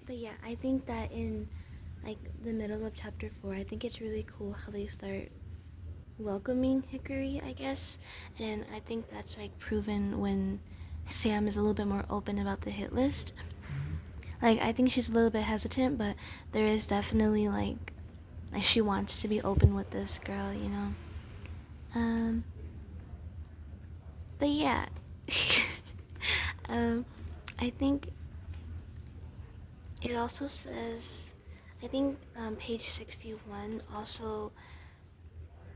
But yeah, I think that in like the middle of chapter 4, I think it's really cool how they start welcoming Hickory, I guess. And I think that's like proven when Sam is a little bit more open about the hit list. Like I think she's a little bit hesitant, but there is definitely like she wants to be open with this girl, you know. Um but yeah. um I think it also says, I think page 61 also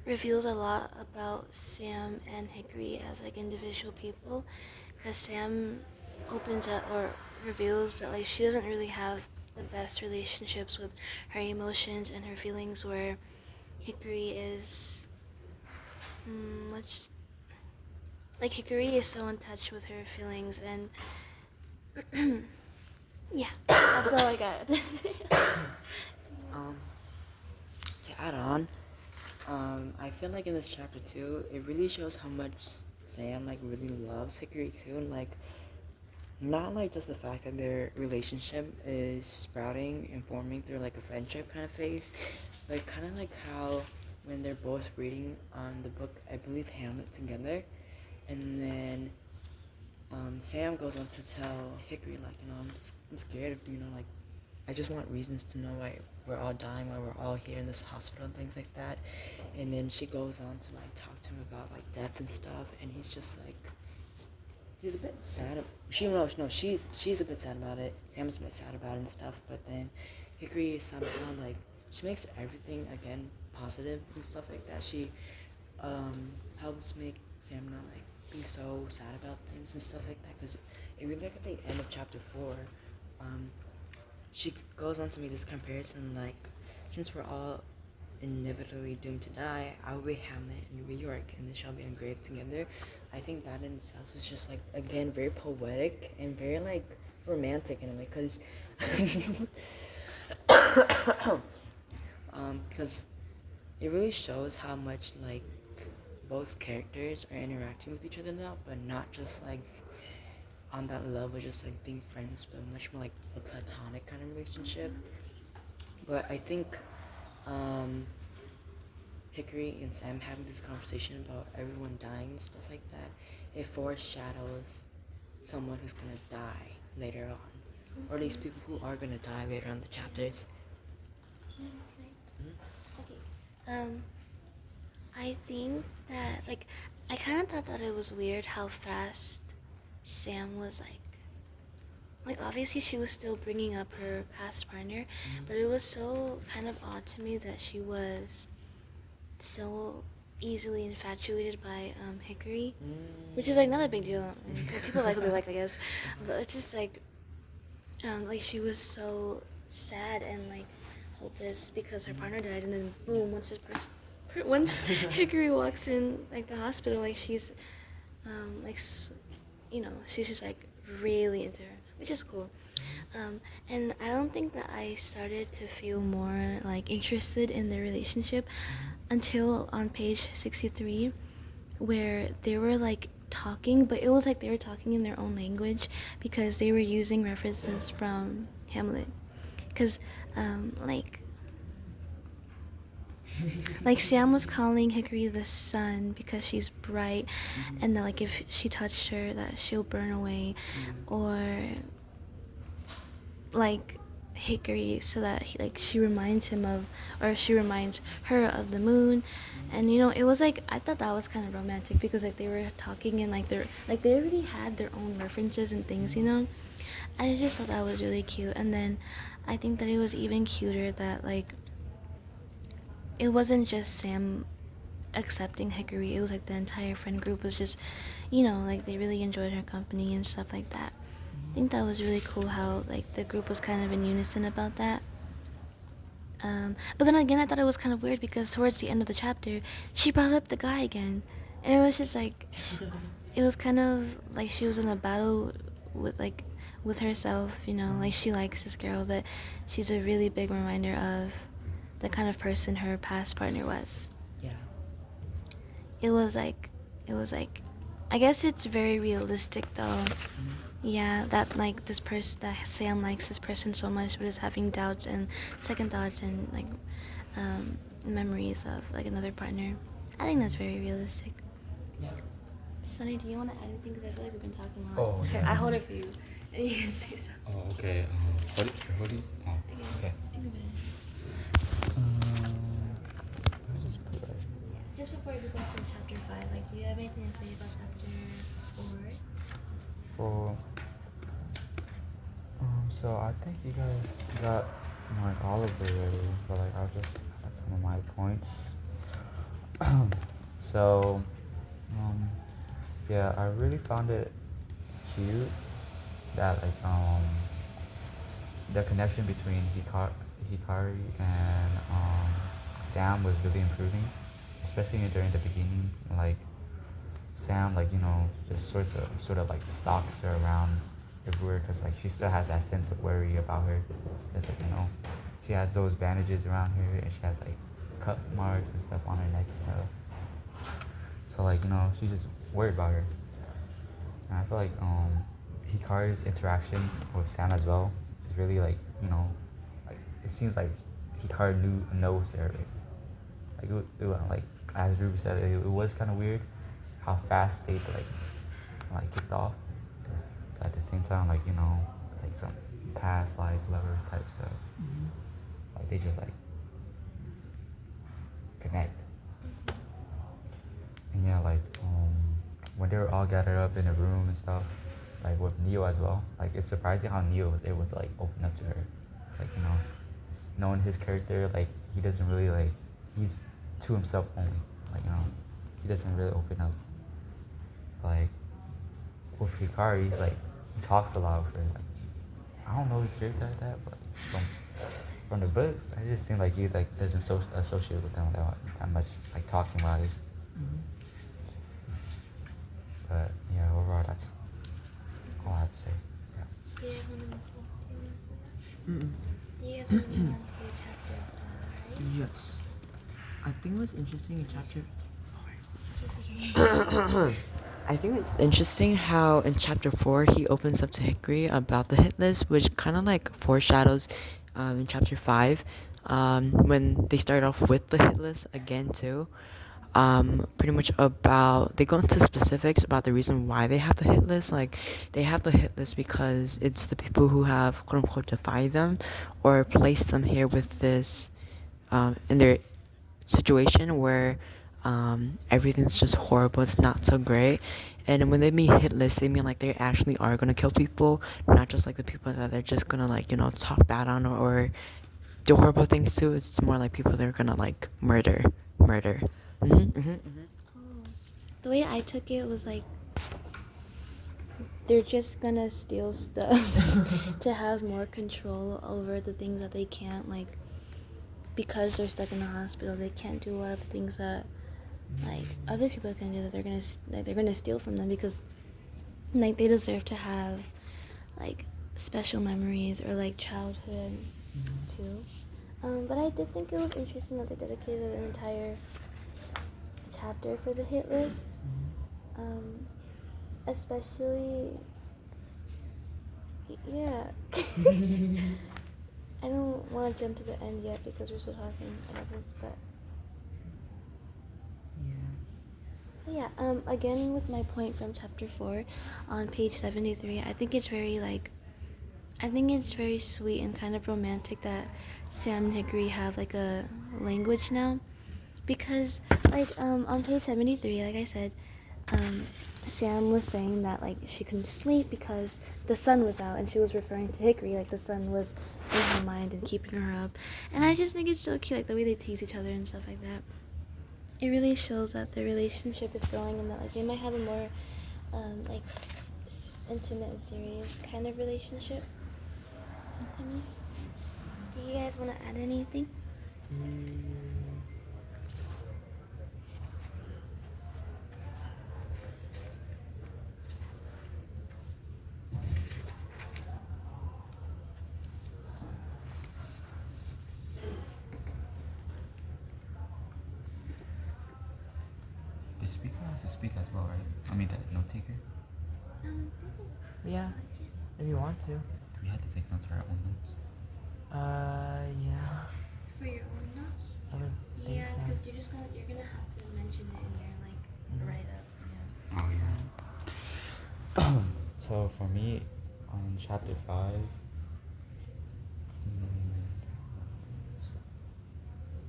reveals a lot about Sam and Hickory as like individual people, because Sam opens up or reveals that like she doesn't really have the best relationships with her emotions and her feelings, where Hickory is much like Hickory is so in touch with her feelings. And yeah, that's all I got. Um, to add on, I feel like in this chapter too, it really shows how much Sam like really loves Hickory too, and like not like just the fact that their relationship is sprouting and forming through like a friendship kind of phase, but kind of like how when they're both reading the book, I believe Hamlet together, and then Sam goes on to tell Hickory like, I'm scared of, like I just want reasons to know why we're all dying, why we're all here in this hospital and things like that. And then she goes on to like talk to him about like death and stuff, and he's just like, he's a bit sad. She's a bit sad about it. Sam's a bit sad about it and stuff. But then Hickory somehow like she makes everything again positive and stuff like that. She helps make Sam not like be so sad about things and stuff like that. Because if we look at the end of chapter 4, um, she goes on to make this comparison like, since we're all inevitably doomed to die, I will be Hamlet in New York and they shall be engraved together. I think that in itself is just like, again, very poetic and very like romantic in a way, because because it really shows how much like both characters are interacting with each other now, but not just like on that level, just like being friends, but much more like a platonic kind of relationship. But I think Hickory and Sam having this conversation about everyone dying and stuff like that, it foreshadows someone who's gonna die later on, or at least people who are gonna die later on in the chapters. Okay. I think that like I kind of thought that it was weird how fast Sam was like obviously she was still bringing up her past partner, but it was so kind of odd to me that she was so easily infatuated by Hickory, which is like not a big deal. I mean, people like what they like, I guess, but it's just like she was so sad and like hopeless because her partner died, and then boom, once Hickory walks in like the hospital, like she's like she's just like really into her, which is cool. And I don't think that I started to feel more like interested in their relationship until on page 63, where they were like talking, but it was like they were talking in their own language because they were using references from Hamlet. Because, like, like Sam was calling Hickory the sun because she's bright, and that like if she touched her, that she'll burn away, or like Hickory, so that she reminds him of, or she reminds her of the moon. And it was like I thought that was kind of romantic because like they were talking and like they already had their own references and things. I just thought that was really cute. And then I think that it was even cuter that like it wasn't just Sam accepting Hickory, it was like the entire friend group was just like they really enjoyed her company and stuff like that. I think that was really cool how like the group was kind of in unison about that. But then again, I thought it was kind of weird because towards the end of the chapter, she brought up the guy again, and it was just like, it was kind of like she was in a battle with herself. Like she likes this girl, but she's a really big reminder of the kind of person her past partner was. Yeah. It was like, I guess it's very realistic though. yeah, that like this person, that Sam likes this person so much, but is having doubts and second thoughts and like memories of like another partner. I think that's very realistic. Yeah. Sunny, do you want to add anything? Because I feel like we've been talking a lot. Oh, Okay, yeah. I hold it for you, and you can say something. Oh, okay. Hoodie? Oh, okay. Where's this put right? Just before we go to chapter 5, like, do you have anything to say about chapter 4? For so I think you guys got like all of it already, but like I'll just add some of my points. So, um, yeah, I really found it cute that like the connection between Hikari and Sam was really improving, especially during the beginning. Like Sam, like just sort of like stalks her around everywhere because like she still has that sense of worry about her. Just like she has those bandages around her and she has like cut marks and stuff on her neck. So like she's just worried about her. And I feel like Hikari's interactions with Sam as well is really like like it seems like Hikari knows her. Like as Ruby said, it was kind of weird how fast they like kicked off. But at the same time, like it's like some past life lovers type stuff. Like they just like connect. And yeah, like when they were all gathered up in a room and stuff, like with Neo as well. Like it's surprising how Neo was able to like open up to her. It's like knowing his character, like he doesn't really like he's to himself only. Like he doesn't really open up. Like with Hikari, he's like he talks a lot with her. Like I don't know his character like that, but from the books, I just seem like he like doesn't associate with them that much like talking wise. But yeah, overall that's all I have to say. Yeah. Do you guys want to move on? Do you guys want to move on to chapter 5? Yes. I think what's interesting in chapter. I think it's interesting how in chapter 4 he opens up to Hickory about the hit list, which kind of like foreshadows in chapter 5 when they start off with the hit list again too. Pretty much about they go into specifics about the reason why they have the hit list. Like they have the hit list because it's the people who have quote unquote defied them or placed them here with this in their situation where everything's just horrible, it's not so great. And when they mean hit list, they mean like they actually are gonna kill people, not just like the people that they're just gonna like talk bad on or do horrible things to. It's more like people that are gonna like murder. Oh. The way I took it was like they're just gonna steal stuff to have more control over the things that they can't, like, because they're stuck in the hospital. They can't do a lot of things that like other people can do, that they're gonna steal from them, because like they deserve to have like special memories or like childhood too. But I did think it was interesting that they dedicated an entire chapter for the hit list. Especially, yeah. I don't want to jump to the end yet because we're still talking about this, but yeah. Again with my point from chapter 4 on page 73, I think it's very sweet and kind of romantic that Sam and Hickory have like a language now, because like on page 73, like I said, Sam was saying that like she couldn't sleep because the sun was out, and she was referring to Hickory like the sun was in her mind and keeping her up. And I just think it's so cute, like the way they tease each other and stuff like that. It really shows that their relationship is growing, and that like they might have a more like intimate and serious kind of relationship. Do you guys want to add anything? The speaker has to speak as well, right? I mean, the note taker. Yeah, if you want to. Do we have to take notes for our own notes? Yeah, For your own notes? I would think Yeah, so. because you're gonna have to mention it in your like write up. Oh yeah. So for me, on chapter 5,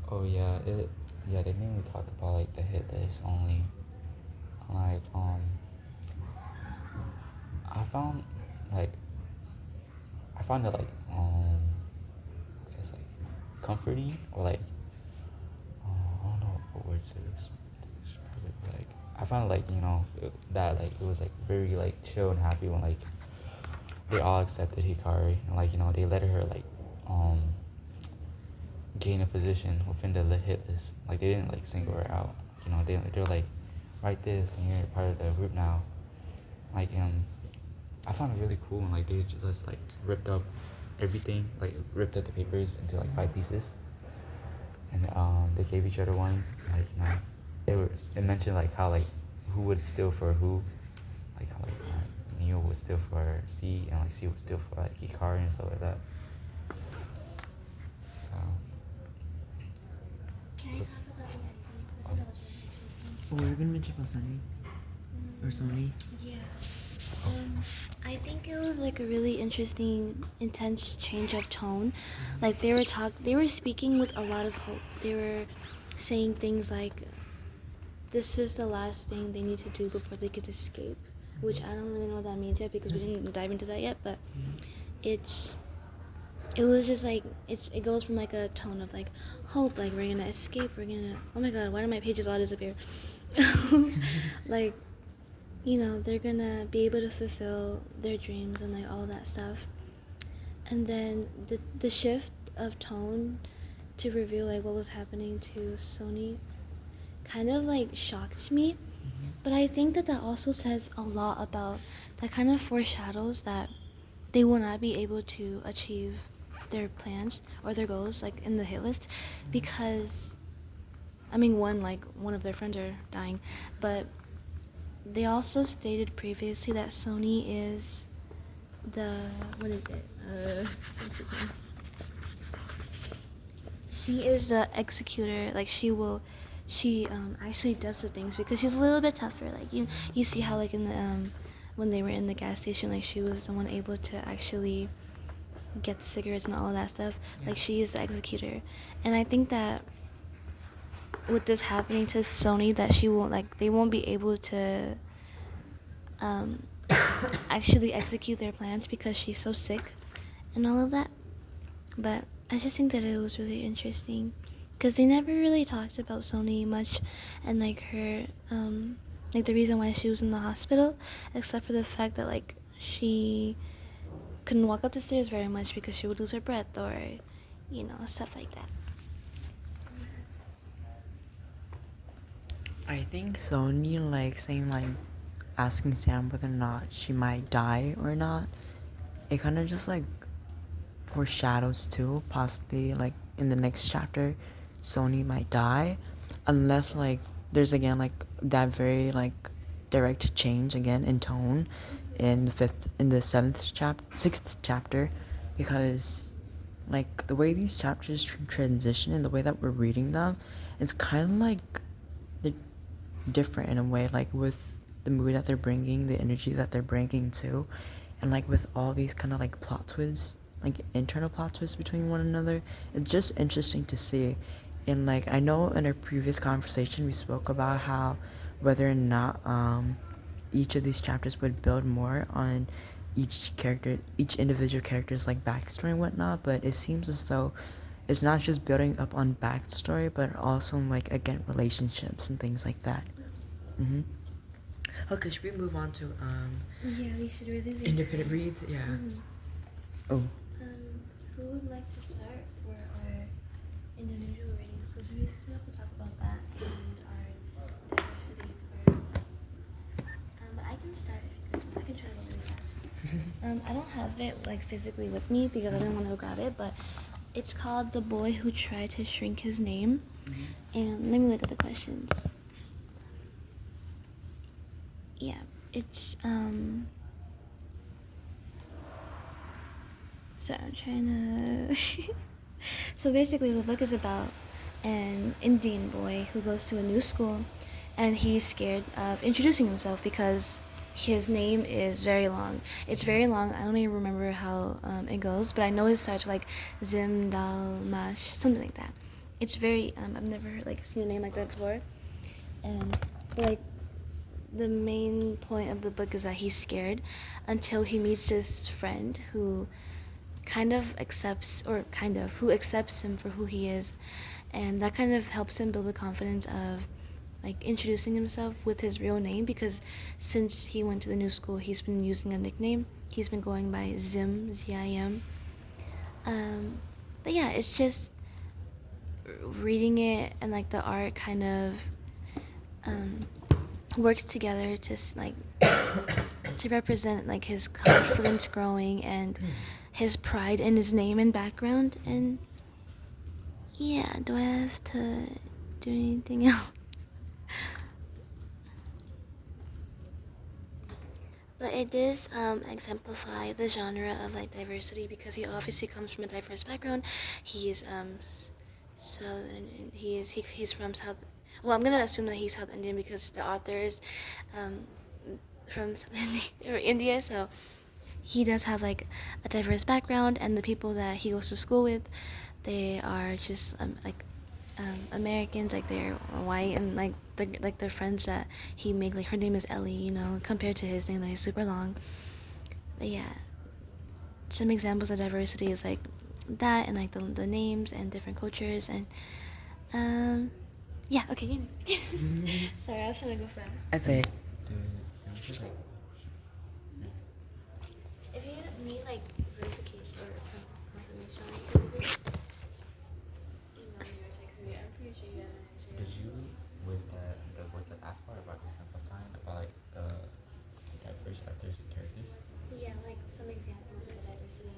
oh yeah, they mainly talked about like the hit list only. Like I found like I found it like I guess like comforting or like I don't know what words to describe it. But, like I found like that like it was like very like chill and happy when like they all accepted Hikari and like they let her like um gain a position within the hit list. Like they didn't like single her out. They're like write this and you're part of the group now. Like I found it really cool and like they just like ripped up everything, like ripped up the papers into like 5 pieces, and they gave each other ones. Like it mentioned like how like who would steal for who, like how like Neo would steal for C and like C would steal for like Hikari and stuff like that. Can I talk about the ending? I thought that was really interesting. Oh, we're gonna mention about Sunny or Sony. Yeah. I think it was like a really interesting, intense change of tone. Like they were speaking with a lot of hope. They were saying things like, "This is the last thing they need to do before they could escape," which I don't really know what that means yet because we didn't dive into that yet. But it was just like it goes from like a tone of like hope, like we're gonna escape, oh my god, why do my pages all disappear? Like, they're gonna be able to fulfill their dreams and like all that stuff. And then the shift of tone to reveal like what was happening to Sony kind of like shocked me. But I think that also says a lot about, that kind of foreshadows that they will not be able to achieve their plans or their goals like in the hit list, because one of their friends are dying, but they also stated previously that Sony is what is it? What's the term? She is the executor. Like she actually does the things because she's a little bit tougher. Like you see how like in the when they were in the gas station, like she was the one able to actually get the cigarettes and all of that stuff. Yeah. Like she is the executor, and I think that with this happening to Sony, that they won't be able to actually execute their plans because she's so sick and all of that. But I just think that it was really interesting because they never really talked about Sony much and like her like the reason why she was in the hospital, except for the fact that like she couldn't walk up the stairs very much because she would lose her breath or stuff like that. I think Sony like saying like asking Sam whether or not she might die or not, it kind of just like foreshadows too, possibly like in the next chapter Sony might die, unless like there's again like that very like direct change again in tone in the sixth chapter, because like the way these chapters transition and the way that we're reading them, it's kind of like they're different in a way, like with the mood that they're bringing, the energy that they're bringing too, and like with all these kind of like plot twists, like internal plot twists between one another. It's just interesting to see. And like I know in our previous conversation we spoke about how whether or not each of these chapters would build more on each individual character's like backstory and whatnot, but it seems as though it's not just building up on backstory, but also like again relationships and things like that. Okay, should we move on to Yeah, we should really independent reads? Yeah. Oh. Who would like to start for our individual ratings? Because we still have to talk about that and our diversity for. But I can start if you guys want. I can try to go really fast. I don't have it like physically with me because I didn't want to go grab it, but it's called "The Boy Who Tried to Shrink His Name." And let me look at the questions. Yeah, it's So I'm trying to. So basically, the book is about an Indian boy who goes to a new school, and he's scared of introducing himself because his name is very long. It's very long. I don't even remember how it goes, but I know it starts with like Zim Dal Mash, something like that. It's very. I've never like seen a name like that before, and like the main point of the book is that he's scared until he meets this friend who who accepts him for who he is, and that kind of helps him build the confidence of like introducing himself with his real name, because since he went to the new school he's been using a nickname. He's been going by Zim. But yeah, it's just reading it, and like the art kind of works together to like to represent like his confidence growing and his pride in his name and background. And yeah, do I have to do anything else? But it does exemplify the genre of like diversity, because he obviously comes from a diverse background. He's southern, and he's from South. Well, I'm gonna assume that he's South Indian because the author is from South India, so he does have like a diverse background, and the people that he goes to school with, they are just Americans, like they're white, and like the friends that he made, like her name is Ellie, you know, compared to his name that is super long. But yeah, some examples of diversity is like that, and like the names and different cultures, and yeah, okay. Sorry, I was trying to go fast. I say, If you need like verification or confirmation, you can just email me or text me. I'm pretty sure you have an answer. Did you, with the words that asked for about simplifying, about like the diverse actors and characters? Yeah, like some examples of the diversity.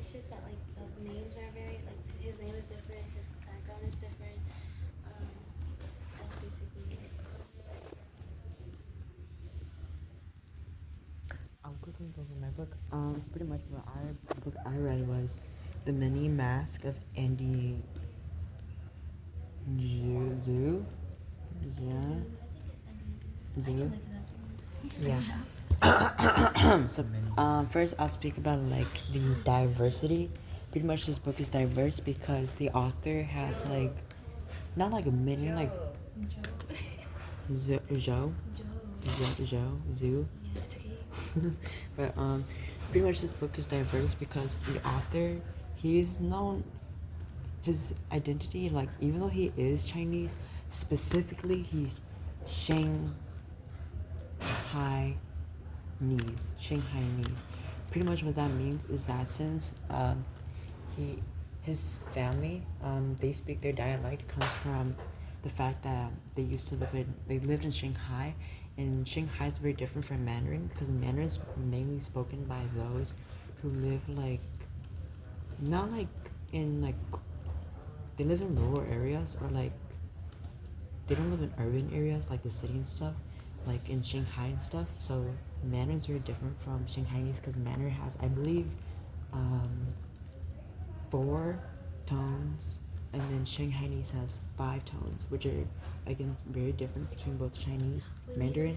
It's just that like the names are very like his name is different, his background is different. That's basically it. I'll quickly go over my book. Pretty much the book I read was The Mini Mask of Andy Zhu. Yeah. Zhu. Yeah. So, first I'll speak about like the diversity. Pretty much this book is diverse because the author has like, not like a mini, like Zhou, Zoo. Yeah, it's okay. But pretty much this book is diverse because the author, he's known his identity, like even though he is Chinese, specifically he's Shanghainese. Pretty much what that means is that since his family, they speak, their dialect comes from the fact that they lived in Shanghai, and Shanghai is very different from Mandarin because Mandarin is mainly spoken by those who live like, not like in like, they live in rural areas, or like they don't live in urban areas like the city and stuff, like in Shanghai and stuff. So Mandarin is very different from Shanghainese because Mandarin has, I believe, 4 tones, and then Shanghainese has 5 tones, which are again very different between both Chinese, Mandarin.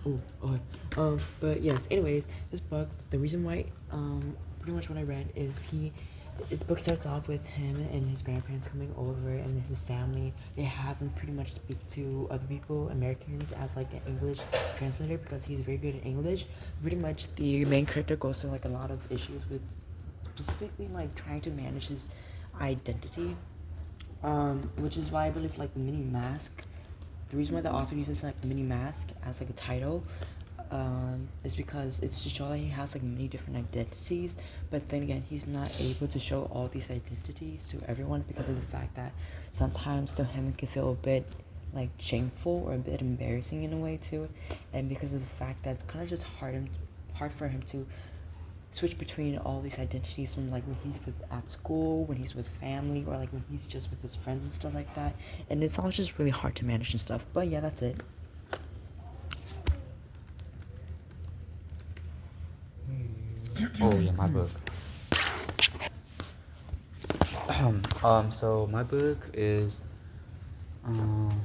Oh, okay. But yes. Anyways, this book, the reason why, pretty much what I read is this book starts off with him and his grandparents coming over, and his family. They have him pretty much speak to other people, Americans, as like an English translator because he's very good at English. Pretty much the main character goes through like a lot of issues with, specifically like trying to manage his identity, which is why I believe like the mini mask. The reason why the author uses like the mini mask as like a title, is because it's to show that he has like many different identities, but then again he's not able to show all these identities to everyone because of the fact that sometimes to him it can feel a bit like shameful or a bit embarrassing in a way too, and because of the fact that it's kind of just hard for him to switch between all these identities from like when he's at school, when he's with family, or like when he's just with his friends and stuff like that, and it's all just really hard to manage and stuff. But yeah, that's it. Oh yeah, my book. So my book is um,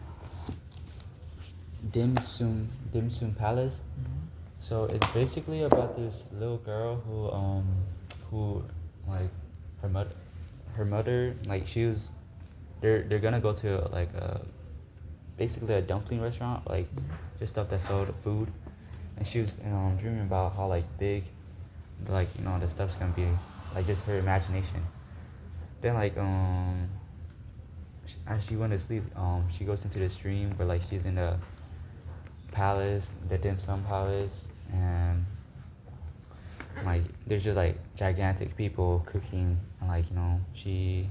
Dim Sum Palace. So it's basically about this little girl who like her mother like she was they're gonna go to like a basically a dumpling restaurant, like just stuff that sold food, and she was dreaming about how like big like the stuff's gonna be, like just her imagination. Then like as she went to sleep, she goes into this dream where like she's in the palace, the dim sum palace, and like there's just like gigantic people cooking, and like she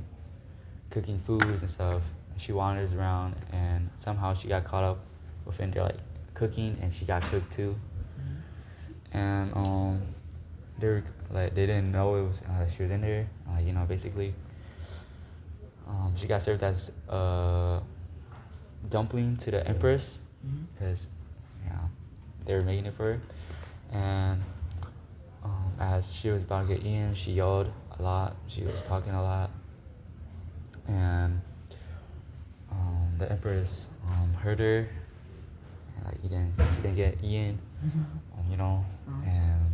cooking foods and stuff. She wanders around, and somehow she got caught up within their like cooking, and she got cooked too. And they didn't know it was she was in there. Basically, she got served as dumpling to the empress because they were making it for her. And as she was about to get in, she yelled a lot. She was talking a lot, and the empress heard her, and like she didn't get in, and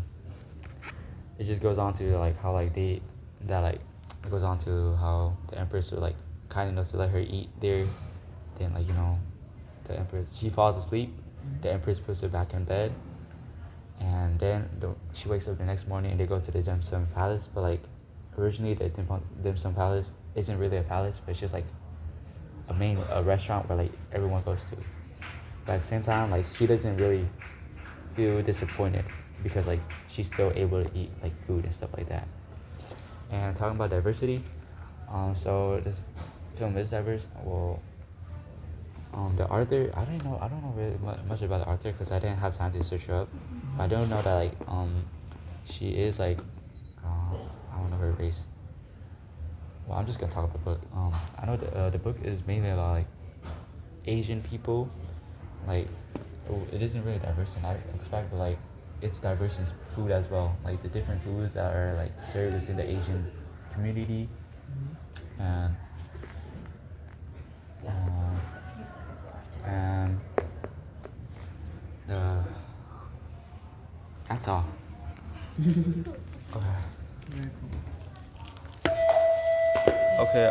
it just goes on to like how like it goes on to how the empress was like kind enough to let her eat there. Then like the empress, she falls asleep, the empress puts her back in bed, and then she wakes up the next morning and they go to the dim sum palace. But like originally the dim sum palace isn't really a palace, but it's just like a restaurant where like everyone goes to. But at the same time, like she doesn't really feel disappointed because like she's still able to eat like food and stuff like that. And talking about diversity, so this film is diverse. Well, the author, I don't know really much about the author because I didn't have time to search her up. But I don't know that like she is like I don't know her race. Well, I'm just gonna talk about the book. I know the book is mainly about like Asian people. Like it isn't really diverse in that aspect, but like it's diverse in food as well. Like the different foods that are like served within the Asian community, and and that's all. Okay. Very cool. Okay.